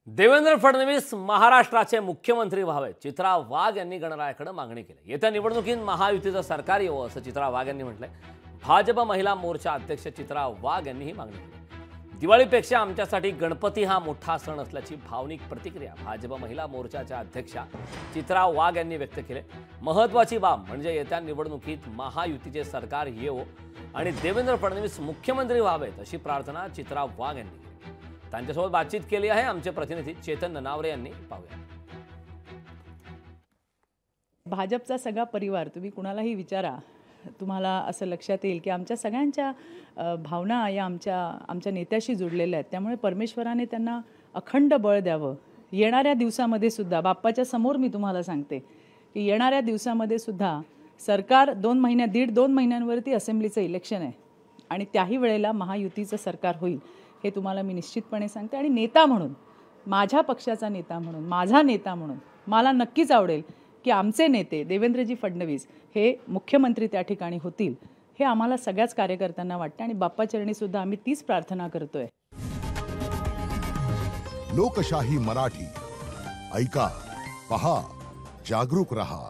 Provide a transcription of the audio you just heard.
देवेंद्र फडणवीस महाराष्ट्राचे मुख्यमंत्री व्हावे, चित्रा वाघ यांनी गणरायाकडे मागणी केली। येत्या निवडणुकीत महायुतीचं सरकार यावं असं चित्रा वाघ यांनी म्हटलंय। भाजप महिला मोर्चा अध्यक्ष चित्रा वाघ यांनी ही मागणी केली। दिवाळीपेक्षा आमच्यासाठी गणपती हा मोठा सण असल्याची भावनिक प्रतिक्रिया भाजप महिला मोर्चाच्या अध्यक्षा चित्रा वाघ यांनी व्यक्त केली। महत्त्वाची बाब म्हणजे येत्या निवडणुकीत महायुतीचे सरकार येवो आणि देवेंद्र फडणवीस मुख्यमंत्री व्हावेत अशी प्रार्थना चित्रा वाघ यांनी केली। त्यांच्यासोबत बातचीत केली आहे आमचे प्रतिनिधी चेतन ननावरे यांनी। पाहूया। भाजपचा सगळा परिवार तुम्ही कुणालाही विचारा, तुम्हाला असं लक्षात येईल की आमच्या सगळ्यांच्या भावना या आमच्या नेत्याशी जुडलेल्या आहेत। त्यामुळे परमेश्वराने त्यांना अखंड बळ द्यावं। येणाऱ्या दिवसामध्ये सुद्धा बाप्पाच्या समोर मी तुम्हाला सांगते की येणाऱ्या दिवसामध्ये सुद्धा सरकार 1.5-2 महिन्यांवरती असेंब्लीचं इलेक्शन आहे आणि त्याही वेळेला महायुतीचं सरकार होईल हे तुम्हाला मी निश्चितपणे सांगते। आणि नेता म्हणून, माझ्या पक्षाचा नेता म्हणून, माझा नेता म्हणून मला नक्कीच आवडेल की आमचे नेते देवेंद्रजी फडणवीस हे मुख्यमंत्री त्या ठिकाणी होतील हे आम्हाला सगळ्याच कार्यकर्त्यांना वाटतं आणि बाप्पाचरणी सुद्धा आम्ही तीच प्रार्थना करतोय। लोकशाही मराठी ऐका, पहा, जागरूक रहा।